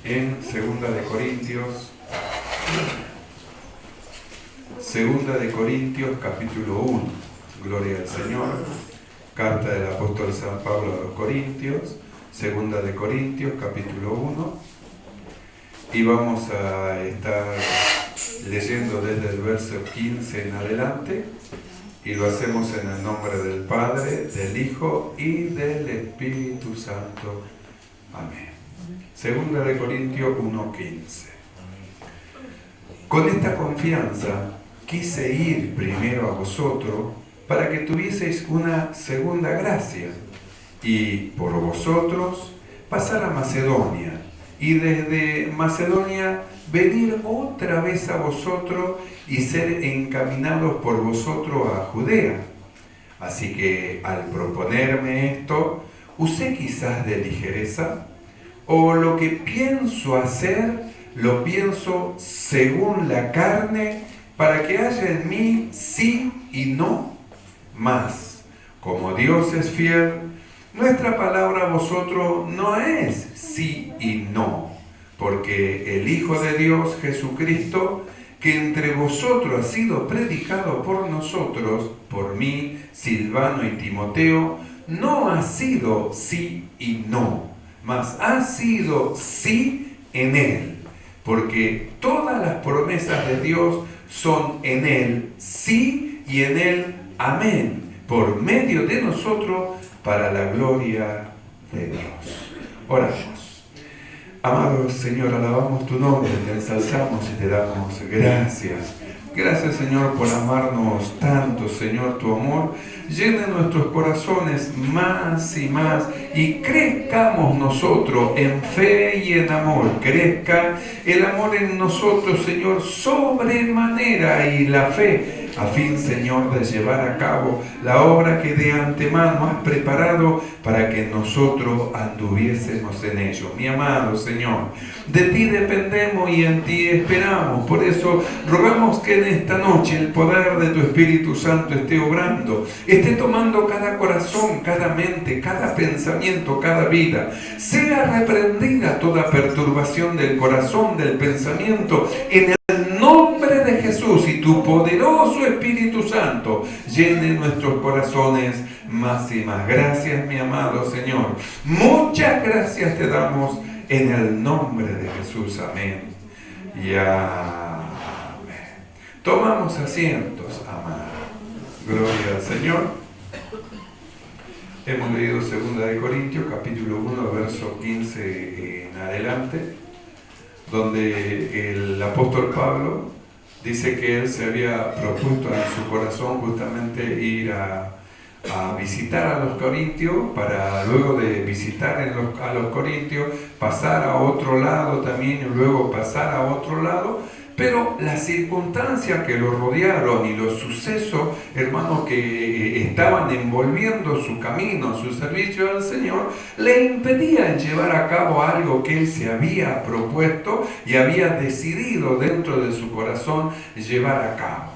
en Segunda de Corintios capítulo 1. Gloria al Señor. Carta del apóstol San Pablo a los Corintios, Segunda de Corintios capítulo 1. Y vamos a estar leyendo desde el verso 15 en adelante. Y lo hacemos en el nombre del Padre, del Hijo y del Espíritu Santo. Amén. Segunda de Corintios 1:15. Con esta confianza quise ir primero a vosotros para que tuvieseis una segunda gracia y por vosotros pasar a Macedonia y desde Macedonia venir otra vez a vosotros y ser encaminados por vosotros a Judea. Así que al proponerme esto, usé quizás de ligereza, o lo que pienso hacer, lo pienso según la carne, para que haya en mí sí y no. Mas, como Dios es fiel, nuestra palabra a vosotros no es sí y no, porque el Hijo de Dios, Jesucristo, que entre vosotros ha sido predicado por nosotros, por mí, Silvano y Timoteo, no ha sido sí y no, mas ha sido sí en Él, porque todas las promesas de Dios son en Él sí y en Él amén, por medio de nosotros, para la gloria de Dios. Oramos. Amado Señor, alabamos tu nombre, te ensalzamos y te damos gracias. Gracias, Señor, por amarnos tanto, Señor, tu amor llene nuestros corazones más y más y crezcamos nosotros en fe y en amor. Crezca el amor en nosotros, Señor, sobremanera, y la fe, a fin, Señor, de llevar a cabo la obra que de antemano has preparado para que nosotros anduviésemos en ello. Mi amado Señor, de ti dependemos y en ti esperamos. Por eso rogamos que en esta noche el poder de tu Espíritu Santo esté obrando, esté tomando cada corazón, cada mente, cada pensamiento, cada vida. Sea reprendida toda perturbación del corazón, del pensamiento, en el nombre de Jesús, y tu poderoso Espíritu Santo llene nuestros corazones más y más. Gracias, mi amado Señor. Muchas gracias te damos en el nombre de Jesús. Amén. Y amén. Tomamos asientos, amado. Gloria al Señor. Hemos leído 2 de Corintios, capítulo 1, verso 15 en adelante, donde el apóstol Pablo dice que él se había propuesto en su corazón justamente ir a visitar a los corintios, para luego de visitar a los corintios pasar a otro lado también y luego pasar a otro lado. Pero las circunstancias que lo rodearon y los sucesos, hermanos, que estaban envolviendo su camino, su servicio al Señor, le impedían llevar a cabo algo que él se había propuesto y había decidido dentro de su corazón llevar a cabo.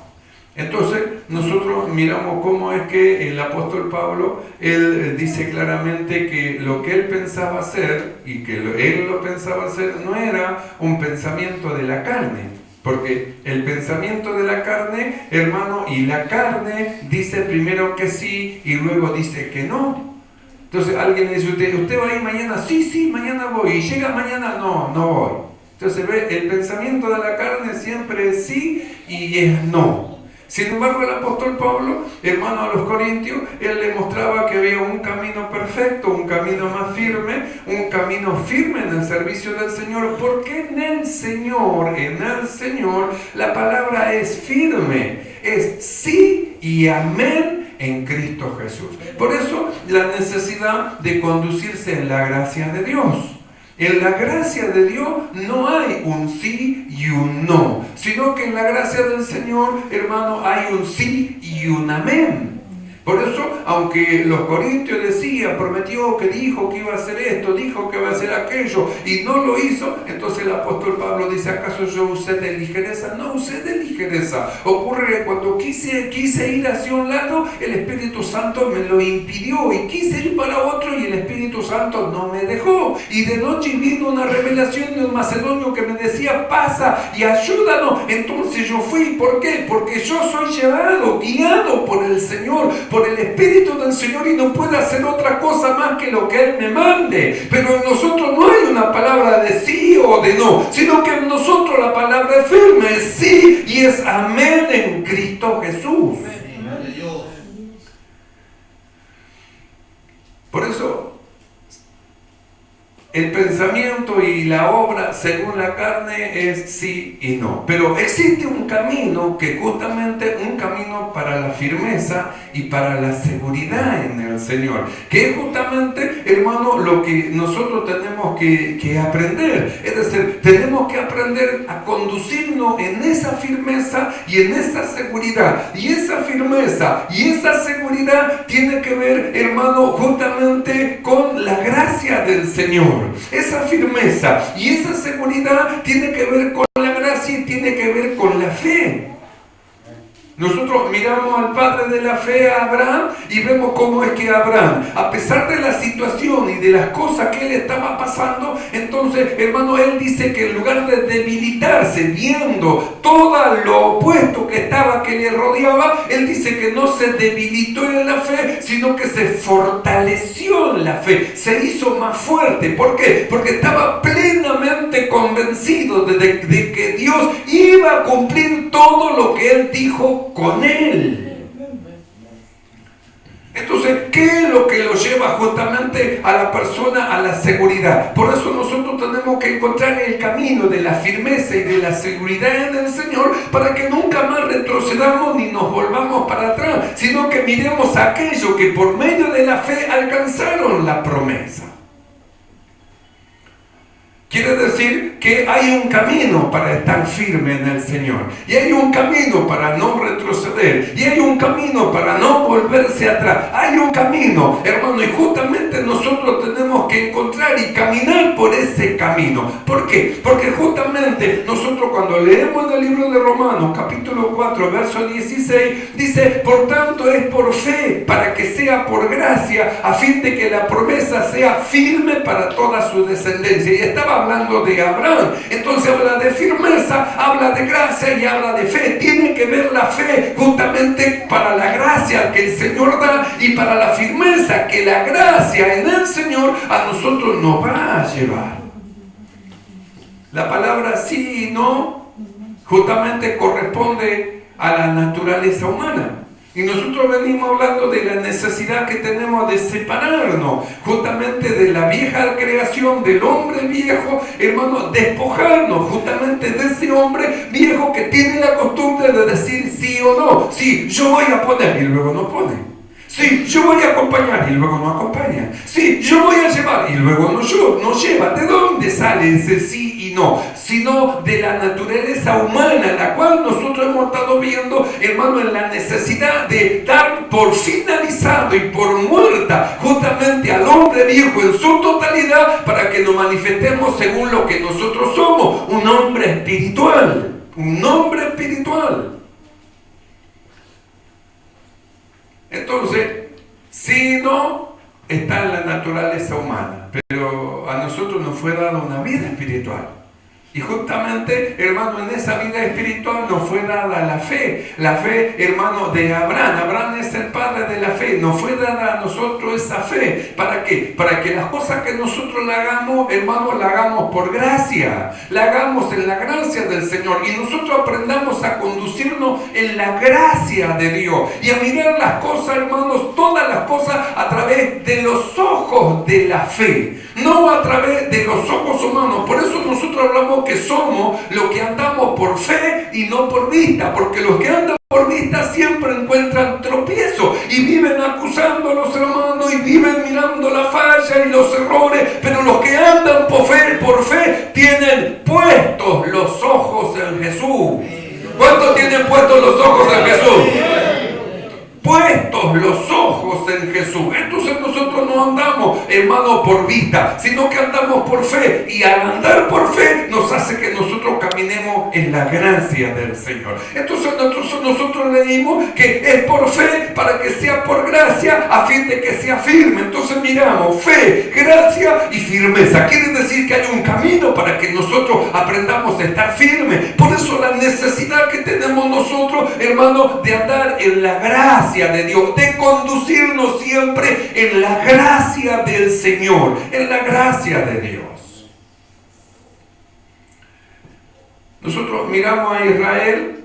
Entonces, nosotros miramos cómo es que el apóstol Pablo, él dice claramente que lo que él pensaba hacer, y que él lo pensaba hacer, no era un pensamiento de la carne. Porque el pensamiento de la carne, hermano, y la carne dice primero que sí y luego dice que no. Entonces alguien le dice, ¿usted va a ir mañana? Sí, mañana voy. ¿Y llega mañana? No voy. Entonces ve, el pensamiento de la carne siempre es sí y es no. Sin embargo, el apóstol Pablo, hermano, a los corintios, él le mostraba que había un camino perfecto, un camino más firme, un camino firme en el servicio del Señor, porque en el Señor, la palabra es firme, es sí y amén en Cristo Jesús. Por eso, la necesidad de conducirse en la gracia de Dios. En la gracia de Dios no hay un sí y un no, sino que en la gracia del Señor, hermano, hay un sí y un amén. Por eso, aunque los corintios decían, prometió, que dijo que iba a hacer esto, dijo que iba a hacer aquello, y no lo hizo, entonces el apóstol Pablo dice, ¿acaso yo usé de ligereza? No usé de ligereza. Ocurre que cuando quise ir hacia un lado, el Espíritu Santo me lo impidió, y quise ir para otro, y el Espíritu Santo no me dejó. Y de noche vino una revelación de un macedonio que me decía, pasa y ayúdanos. Entonces yo fui. ¿Por qué? Porque yo soy llevado, guiado por el Señor, por el Espíritu del Señor, y no puedo hacer otra cosa más que lo que Él me mande. Pero en nosotros no hay una palabra de sí o de no, sino que en nosotros la palabra es firme, es sí y es amén en Cristo Jesús. Por eso el pensamiento y la obra según la carne es sí y no. Pero existe un camino que justamente un camino para la firmeza y para la seguridad en el Señor. Que es justamente, hermano, lo que nosotros tenemos que aprender. Es decir, tenemos que aprender a conducirnos en esa firmeza y en esa seguridad. Y esa firmeza y esa seguridad tiene que ver, hermano, justamente con la gracia del Señor. Esa firmeza y esa seguridad tiene que ver con la gracia y tiene que ver con la fe. Nosotros miramos al padre de la fe, a Abraham, y vemos cómo es que Abraham, a pesar de la situación y de las cosas que él estaba pasando, entonces, hermano, él dice que en lugar de debilitarse, viendo todo lo opuesto que estaba, que le rodeaba, él dice que no se debilitó en la fe, sino que se fortaleció en la fe, se hizo más fuerte. ¿Por qué? Porque estaba plenamente convencido de que Dios iba a cumplir todo lo que él dijo con él. Entonces, ¿qué es lo que lo lleva justamente a la persona a la seguridad? Por eso nosotros tenemos que encontrar el camino de la firmeza y de la seguridad en el Señor, para que nunca más retrocedamos ni nos volvamos para atrás, sino que miremos a aquellos que por medio de la fe alcanzaron la promesa. Quiere decir que hay un camino para estar firme en el Señor. Y hay un camino para no retroceder. Y hay un camino para no volverse atrás. Hay un camino, hermano. Y justamente nosotros tenemos que encontrar y caminar por ese camino. ¿Por qué? Porque justamente nosotros cuando leemos el libro de Romanos, capítulo 4, verso 16, dice, por tanto es por fe, para que sea por gracia, a fin de que la promesa sea firme para toda su descendencia. Y estaba hablando de Abraham, entonces habla de firmeza, habla de gracia y habla de fe. Tiene que ver la fe justamente para la gracia que el Señor da y para la firmeza que la gracia en el Señor a nosotros nos va a llevar. La palabra sí y no justamente corresponde a la naturaleza humana. Y nosotros venimos hablando de la necesidad que tenemos de separarnos justamente de la vieja creación, del hombre viejo, hermano, despojarnos justamente de ese hombre viejo que tiene la costumbre de decir sí o no. Sí, yo voy a poner y luego no pone. Sí, yo voy a acompañar y luego no acompaña. Sí, yo voy a llevar y luego no lleva. ¿De dónde sale ese sí y no? Sino de la naturaleza humana, la cual nosotros hemos estado viendo, hermano, en la necesidad de dar por finalizado y por muerta justamente al hombre viejo en su totalidad, para que nos manifestemos según lo que nosotros somos, un hombre espiritual. Un hombre espiritual. Entonces, si no, está en la naturaleza humana, pero a nosotros nos fue dada una vida espiritual. Y justamente, hermano, en esa vida espiritual nos fue dada la fe, hermano, de Abraham. Abraham es el padre de la fe. Nos fue dada a nosotros esa fe. ¿Para qué? Para que las cosas que nosotros la hagamos, hermano, la hagamos por gracia. La hagamos en la gracia del Señor. Y nosotros aprendamos a conducirnos en la gracia de Dios. Y a mirar las cosas, hermanos, todas las cosas a través de los ojos de la fe. No a través de los ojos humanos. Por eso nosotros hablamos que somos los que andamos por fe y no por vista, porque los que andan por vista siempre encuentran tropiezo y viven acusando a los hermanos y viven mirando la falla y los errores, pero los que andan por fe tienen puestos los ojos en Jesús. ¿Cuántos tienen puestos los ojos en Jesús? puestos los ojos en Jesús. Entonces nosotros no andamos, hermano, por vista, sino que andamos por fe. Y al andar por fe nos hace que nosotros caminemos en la gracia del Señor. Entonces nosotros leímos que es por fe para que sea por gracia, a fin de que sea firme. Entonces miramos fe, gracia y firmeza. Quiere decir que hay un camino para que nosotros aprendamos a estar firmes. Por eso la necesidad que tenemos nosotros, hermano, de andar en la gracia de Dios, de conducirnos siempre en la gracia del Señor, en la gracia de Dios. Nosotros miramos a Israel.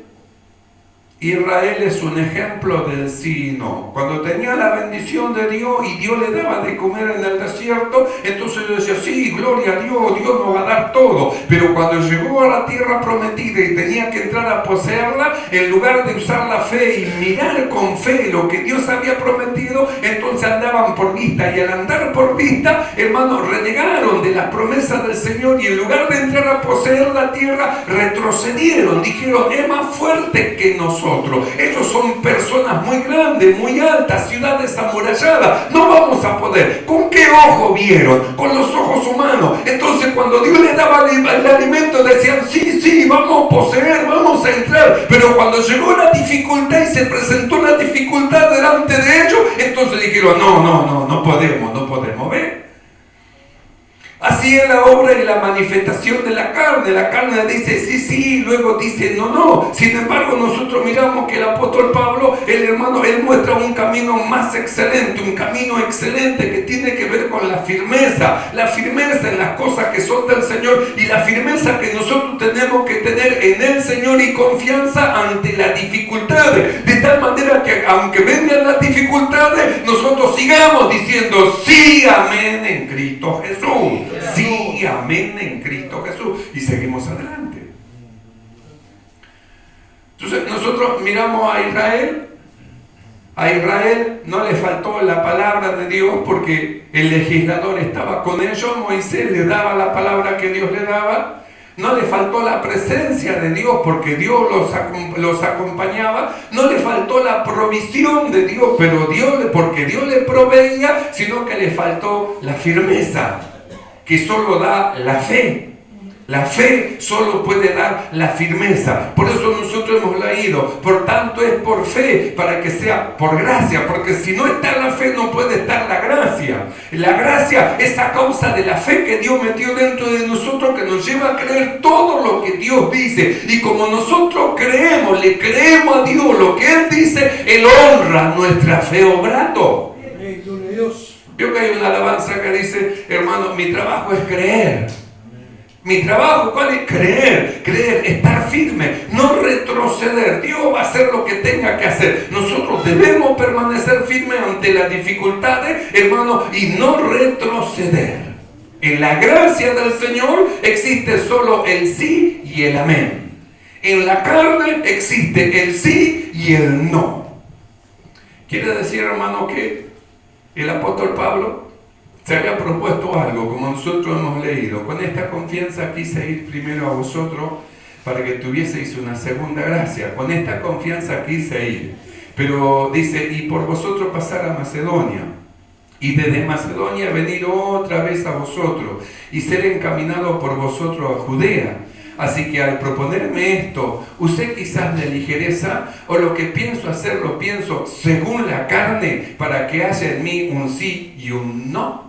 Israel es un ejemplo del sí y no. Cuando tenía la bendición de Dios y Dios le daba de comer en el desierto, entonces yo decía, sí, gloria a Dios, Dios nos va a dar todo. Pero cuando llegó a la tierra prometida y tenía que entrar a poseerla, en lugar de usar la fe y mirar con fe lo que Dios había prometido, entonces andaban por vista. Y al andar por vista, hermanos, renegaron de las promesas del Señor y en lugar de entrar a poseer la tierra, retrocedieron. Dijeron, es más fuerte que nosotros. Ellos son personas muy grandes, muy altas, ciudades amuralladas. No vamos a poder. ¿Con qué ojo vieron? Con los ojos humanos. Entonces cuando Dios les daba el alimento decían, sí, vamos a poseer, vamos a entrar. Pero cuando llegó la dificultad y se presentó la dificultad delante de ellos, entonces dijeron, no podemos, ¿ven? Así es la obra y la manifestación de la carne. La carne dice sí, luego dice no. Sin embargo, nosotros miramos que el apóstol Pablo, el hermano, él muestra un camino más excelente, un camino excelente que tiene que ver con la firmeza en las cosas que son del Señor y la firmeza que nosotros tenemos que tener en el Señor y confianza ante las dificultades. De tal manera que aunque vengan las dificultades, nosotros sigamos diciendo sí, amén en Cristo Jesús. Sí, amén en Cristo Jesús. Y seguimos adelante. Entonces nosotros miramos a Israel. A Israel no le faltó la palabra de Dios porque el legislador estaba con ellos. Moisés le daba la palabra que Dios le daba. No le faltó la presencia de Dios porque Dios los acompañaba. No le faltó la provisión de Dios, pero porque Dios le proveía, sino que le faltó la firmeza, que solo da la fe. La fe solo puede dar la firmeza. Por eso nosotros hemos leído, por tanto es por fe, para que sea por gracia, porque si no está la fe no puede estar la gracia. La gracia es a causa de la fe que Dios metió dentro de nosotros, que nos lleva a creer todo lo que Dios dice. Y como nosotros creemos, le creemos a Dios lo que Él dice, Él honra nuestra fe obrando. Vio que hay una alabanza que dice, hermano, mi trabajo es creer. Mi trabajo, ¿cuál es? Creer, estar firme, no retroceder. Dios va a hacer lo que tenga que hacer. Nosotros debemos permanecer firmes ante las dificultades, hermano, y no retroceder. En la gracia del Señor existe solo el sí y el amén. En la carne existe el sí y el no. Quiere decir, hermano, que el apóstol Pablo se había propuesto algo, como nosotros hemos leído. Con esta confianza quise ir primero a vosotros para que tuvieseis una segunda gracia. Con esta confianza quise ir. Pero dice, y por vosotros pasar a Macedonia. Y desde Macedonia venir otra vez a vosotros. Y ser encaminado por vosotros a Judea. Así que al proponerme esto, usted quizás de ligereza, o lo que pienso hacer lo pienso según la carne, para que haya en mí un sí y un no.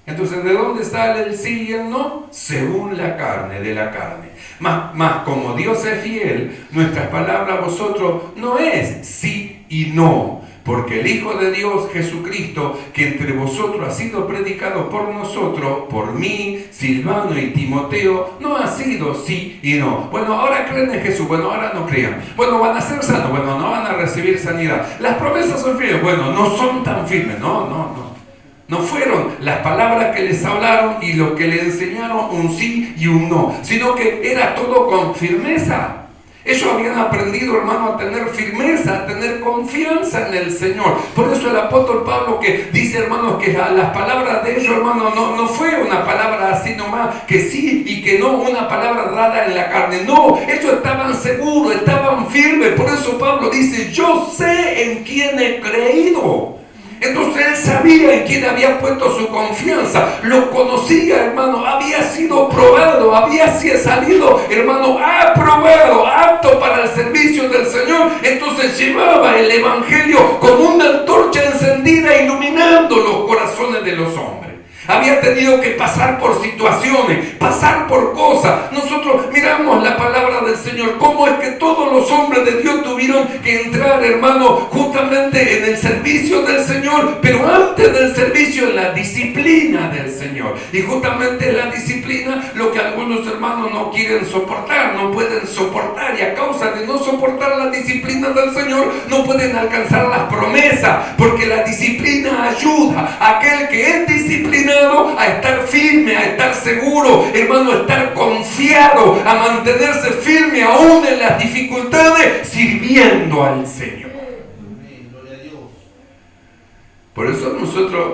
Entonces, ¿de dónde sale el sí y el no? Según la carne, de la carne. Más como Dios es fiel, nuestras palabras a vosotros no es sí y no. Porque el Hijo de Dios, Jesucristo, que entre vosotros ha sido predicado por nosotros, por mí, Silvano y Timoteo, no ha sido sí y no. Bueno, ahora creen en Jesús, bueno, ahora no crean. Bueno, van a ser sanos, bueno, no van a recibir sanidad. Las promesas son firmes, bueno, no son tan firmes, no. No fueron las palabras que les hablaron y lo que les enseñaron un sí y un no, sino que era todo con firmeza. Ellos habían aprendido, hermano, a tener firmeza, a tener confianza en el Señor. Por eso el apóstol Pablo que dice, hermanos, que las palabras de ellos, hermano, no fue una palabra así nomás, que sí y que no, una palabra dada en la carne. No, ellos estaban seguros, estaban firmes. Por eso Pablo dice, yo sé en quién he creído. Entonces él sabía en quién había puesto su confianza, lo conocía, hermano, había sido probado, había salido, hermano, aprobado, apto para el servicio del Señor. Entonces llevaba el evangelio con una antorcha encendida, iluminando los corazones de los hombres. Había tenido que pasar por situaciones, pasar por cosas. Nosotros miramos la palabra del Señor, cómo es que todos los hombres de Dios tuvieron que entrar, hermano, justamente en el servicio del Señor, pero antes del servicio en la disciplina del Señor. Y justamente en la disciplina lo que algunos hermanos no quieren soportar, no pueden soportar, y a causa de no soportar la disciplina del Señor no pueden alcanzar las promesas, porque la disciplina ayuda a aquel que es disciplinado a estar firme, a estar seguro, hermano, a estar confiado, a mantenerse firme aún en las dificultades, sirviendo al Señor. Por eso nosotros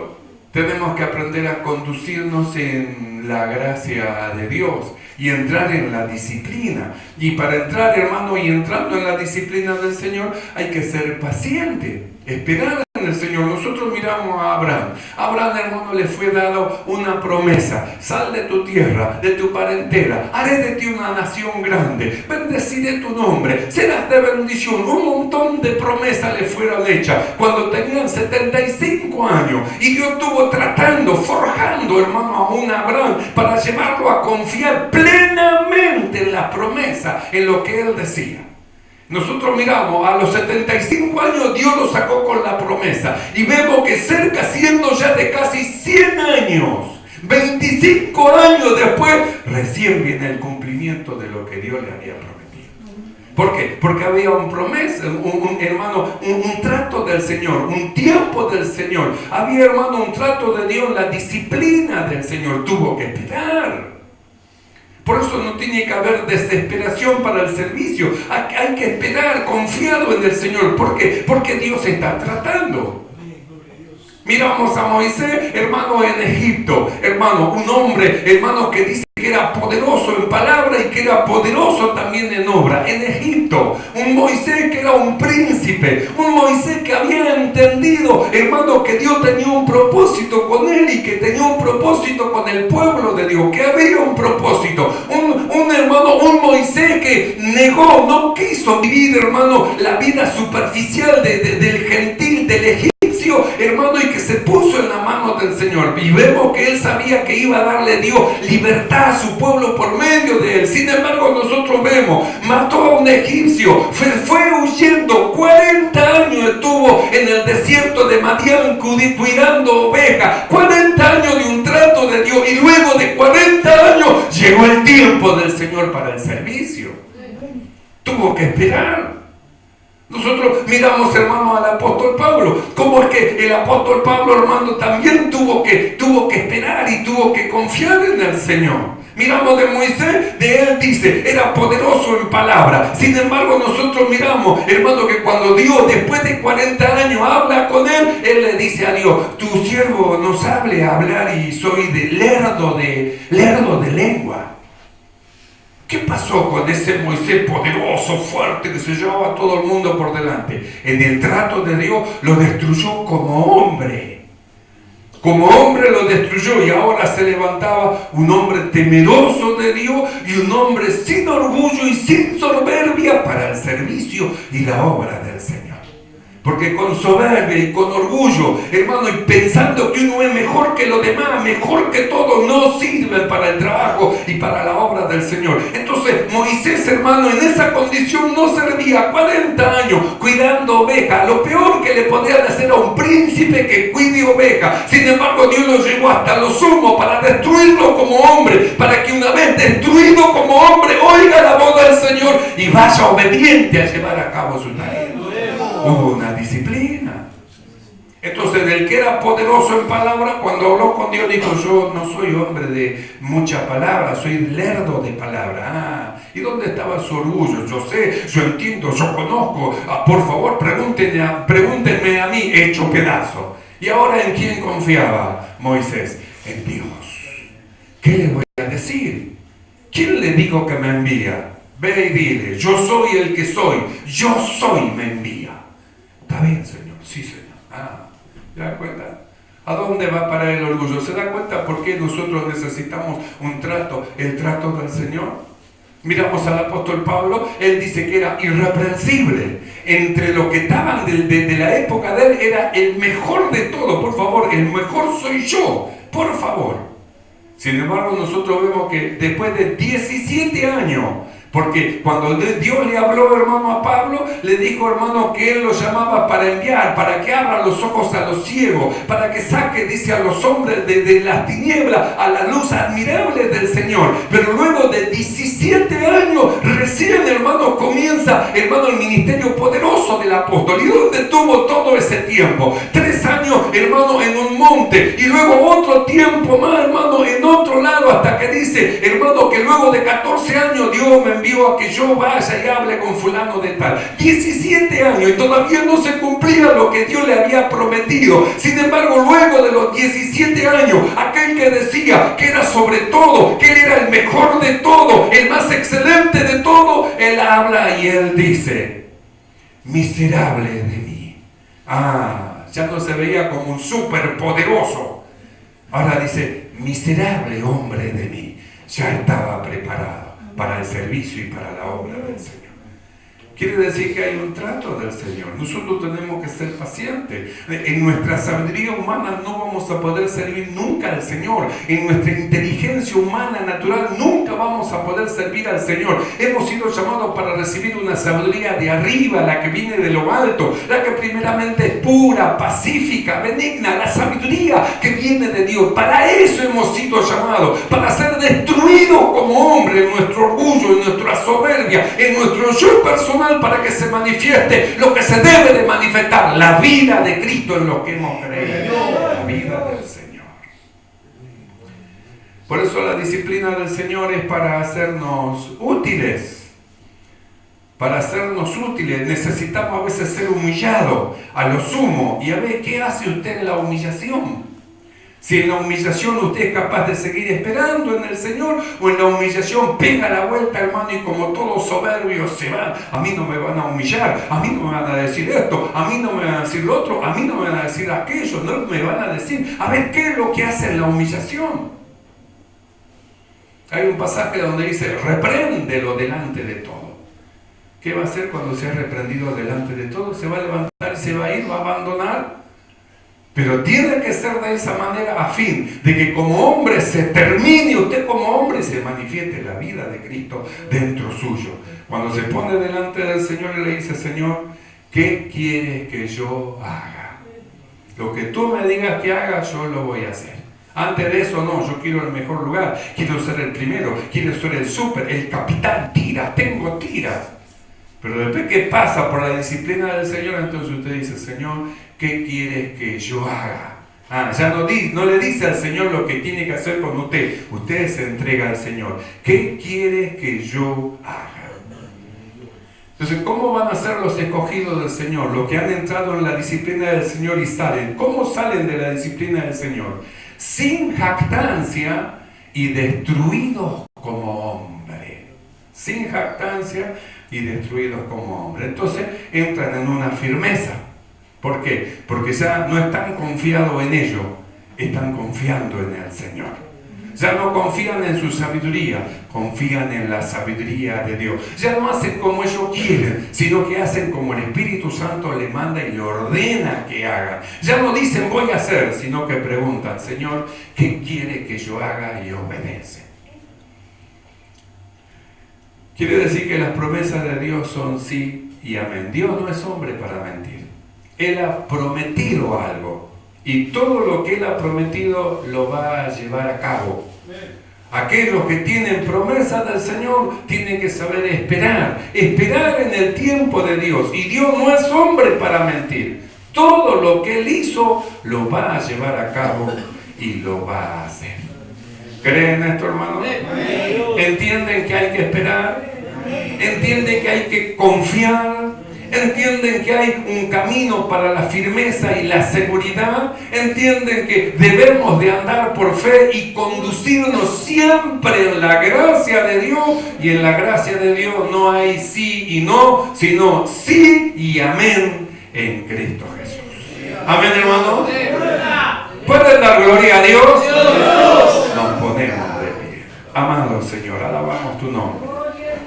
tenemos que aprender a conducirnos en la gracia de Dios y entrar en la disciplina. Y para entrar, hermano, y entrando en la disciplina del Señor, hay que ser paciente, esperar en el Señor. Nosotros miramos a Abraham. Abraham, hermano, le fue dado una promesa: sal de tu tierra, de tu parentela, haré de ti una nación grande, bendeciré tu nombre, serás de bendición. Un montón de promesas le fueron hechas cuando tenían 75 años, y Dios estuvo tratando, forjando, hermano, a un Abraham para llevarlo a confiar plenamente en la promesa, en lo que él decía. Nosotros miramos, a los 75 años Dios lo sacó con la promesa, y vemos que cerca, siendo ya de casi 100 años, 25 años después, recién viene el cumplimiento de lo que Dios le había prometido. ¿Por qué? Porque había un promesa, un trato del Señor, un tiempo del Señor. Había, hermano, un trato de Dios, la disciplina del Señor. Tuvo que esperar. Por eso no tiene que haber desesperación para el servicio. Hay que esperar confiado en el Señor. ¿Por qué? Porque Dios está tratando. Miramos a Moisés, hermano, en Egipto. Hermano, un hombre, hermano, que dice que era poderoso en palabra y que era poderoso también en obra. En Egipto, un Moisés que era un príncipe, un Moisés que había entendido, hermano, que Dios tenía un propósito con él y que tenía un propósito con el pueblo de Dios, que había un propósito. Un Moisés que negó, no quiso vivir, hermano, la vida superficial del gentil, del egipcio, hermano, y que se puso en la mano del Señor. Y vemos que él sabía que iba a darle Dios libertad a su pueblo por medio de él. Sin embargo, nosotros vemos, mató a un egipcio, fue huyendo, 40 años estuvo en el desierto de Madián cuidando ovejas, 40 años de un trato de Dios, y luego de 40 años llegó el tiempo del Señor para el servicio. Tuvo que esperar. Nosotros miramos, hermano, al apóstol Pablo. ¿Cómo es que el apóstol Pablo, hermano, también tuvo que esperar y tuvo que confiar en el Señor? Miramos de Moisés, de él dice, era poderoso en palabra. Sin embargo, nosotros miramos, hermano, que cuando Dios, después de 40 años, habla con él, él le dice a Dios: tu siervo no sabe hablar y soy lerdo de lengua. ¿Qué pasó con ese Moisés poderoso, fuerte, que se llevaba a todo el mundo por delante? En el trato de Dios lo destruyó como hombre. Como hombre lo destruyó, y ahora se levantaba un hombre temeroso de Dios y un hombre sin orgullo y sin soberbia para el servicio y la obra del Señor. Porque con soberbia y con orgullo, hermano, y pensando que uno es mejor que los demás, mejor que todo, no sirve para el trabajo y para la obra del Señor. Entonces Moisés, hermano, en esa condición no servía. 40 años cuidando ovejas. Lo peor que le podían hacer a un príncipe que cuide ovejas. Sin embargo, Dios lo llevó hasta lo sumo para destruirlo como hombre, para que una vez destruido como hombre, oiga la voz del Señor y vaya obediente a llevar a cabo su tarea. Hubo una disciplina. Entonces, el que era poderoso en palabra, cuando habló con Dios, dijo: yo no soy hombre de mucha palabra, soy lerdo de palabra. ¿Y dónde estaba su orgullo? Yo sé, yo entiendo, yo conozco. Por favor, pregúntenme a mí, hecho pedazo. ¿Y ahora en quién confiaba Moisés? En Dios. ¿Qué le voy a decir? ¿Quién le dijo que me envía? Ve y dile: yo soy el que soy, yo soy, me envía. ¿Está bien, Señor? Sí, Señor. ¿Se da cuenta? ¿A dónde va para el orgullo? ¿Se da cuenta por qué nosotros necesitamos un trato, el trato del Señor? Miramos al apóstol Pablo, él dice que era irreprensible. Entre los que estaban de la época de él, era el mejor de todo. Por favor, el mejor soy yo, por favor. Sin embargo, nosotros vemos que después de 17 años, porque cuando Dios le habló, hermano, a Pablo, le dijo, hermano, que él lo llamaba para enviar, para que abra los ojos a los ciegos, para que saque, dice, a los hombres de las tinieblas a la luz admirable del Señor. Pero luego de 17 años, recién, hermano, comienza, hermano, el ministerio poderoso del apóstol. ¿Y dónde tuvo todo ese tiempo? 3 años, hermano, en un monte, y luego otro tiempo más, hermano, en otro lado, hasta que dice, hermano, que luego de 14 años Dios me envió a que yo vaya y hable con fulano de tal. 17 años y todavía no se cumplía lo que Dios le había prometido. Sin embargo, luego de los 17 años, aquel que decía que era sobre todo, que él era el mejor de todo, el más excelente de todo, él habla y él dice: miserable de mí. Ya no se veía como un superpoderoso. Ahora dice: miserable hombre de mí. Ya estaba preparado para el servicio y para la obra del Señor. Quiere decir que hay un trato del Señor. Nosotros tenemos que ser pacientes. En nuestra sabiduría humana no vamos a poder servir nunca al Señor. En nuestra inteligencia humana natural nunca vamos a poder servir al Señor. Hemos sido llamados para recibir una sabiduría de arriba, la que viene de lo alto, la que primeramente es pura, pacífica, benigna, la sabiduría que viene de Dios. Para eso hemos sido llamados, para ser destruidos como hombres en nuestro orgullo, en nuestra soberbia, en nuestro yo personal, para que se manifieste lo que se debe de manifestar, la vida de Cristo en lo que hemos creído, la vida del Señor. Por eso la disciplina del Señor es para hacernos útiles. Para hacernos útiles necesitamos a veces ser humillados a lo sumo. Y a ver, ¿qué hace usted en la humillación? Si en la humillación usted es capaz de seguir esperando en el Señor, o en la humillación pega la vuelta, hermano, y como todo soberbio se va. A mí no me van a humillar, a mí no me van a decir esto, a mí no me van a decir lo otro, a mí no me van a decir aquello, no me van a decir. A ver, ¿qué es lo que hace en la humillación? Hay un pasaje donde dice: repréndelo delante de todo. ¿Qué va a hacer cuando sea reprendido delante de todo? Se va a levantar y se va a ir, va a abandonar. Pero tiene que ser de esa manera, a fin de que como hombre se termine, usted como hombre se manifieste la vida de Cristo dentro suyo. Cuando se pone delante del Señor y le dice: Señor, ¿qué quieres que yo haga? Lo que tú me digas que haga, yo lo voy a hacer. Antes de eso, no, yo quiero el mejor lugar, quiero ser el primero, quiero ser el súper, el capitán, tengo tiras. Pero después que pasa por la disciplina del Señor, entonces usted dice: Señor, ¿qué quieres que yo haga? Ya no le dice al Señor lo que tiene que hacer con usted. Usted se entrega al Señor. ¿Qué quieres que yo haga? Entonces, ¿cómo van a ser los escogidos del Señor? Los que han entrado en la disciplina del Señor y salen. ¿Cómo salen de la disciplina del Señor? Sin jactancia y destruidos como hombres. Sin jactancia y destruidos como hombres. Entonces entran en una firmeza. ¿Por qué? Porque ya no están confiados en ellos, están confiando en el Señor. Ya no confían en su sabiduría, confían en la sabiduría de Dios. Ya no hacen como ellos quieren, sino que hacen como el Espíritu Santo le manda y le ordena que hagan. Ya no dicen voy a hacer, sino que preguntan: Señor, ¿qué quiere que yo haga? Y obedecen. Quiere decir que las promesas de Dios son sí y amén. Dios no es hombre para mentir. Él ha prometido algo y todo lo que Él ha prometido lo va a llevar a cabo. Aquellos que tienen promesas del Señor tienen que saber esperar en el tiempo de Dios. Y Dios no es hombre para mentir. todo lo que Él hizo lo va a llevar a cabo y lo va a hacer. ¿Creen esto, hermano? ¿Entienden que hay que esperar? ¿Entienden que hay que confiar? ¿Entienden que hay un camino para la firmeza y la seguridad? ¿Entienden que debemos de andar por fe y conducirnos siempre en la gracia de Dios? Y en la gracia de Dios no hay sí y no, sino sí y amén en Cristo Jesús. Amén, hermano. ¿Pueden dar gloria a Dios? Nos ponemos de pie. Amado Señor, alabamos tu nombre.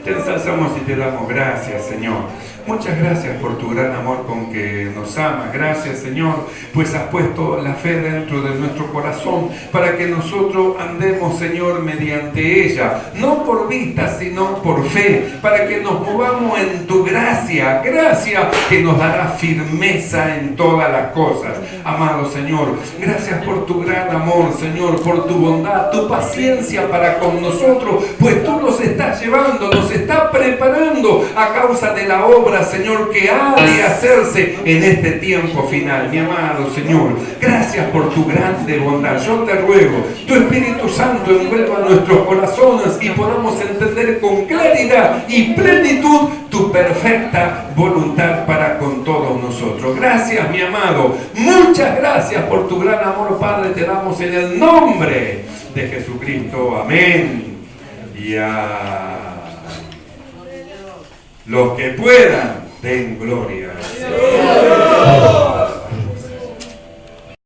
Te ensalzamos y te damos gracias, Señor. Muchas gracias por tu gran amor con que nos amas. Gracias, Señor, pues has puesto la fe dentro de nuestro corazón para que nosotros andemos, Señor, mediante ella. No por vista, sino por fe. Para que nos movamos en tu gracia. Gracia que nos dará firmeza en todas las cosas. Amado Señor, gracias por tu gran amor, Señor, por tu bondad, tu paciencia para con nosotros. Pues tú nos estás llevando, nos estás preparando a causa de la obra, Señor, que ha de hacerse en este tiempo final. Mi amado Señor, gracias por tu grande bondad. Yo te ruego, tu Espíritu Santo envuelva nuestros corazones y podamos entender con claridad y plenitud tu perfecta voluntad para con todos nosotros. Gracias, mi amado. Muchas gracias por tu gran amor, Padre. Te damos en el nombre de Jesucristo. Amén. Y a los que puedan, den gloria al Señor.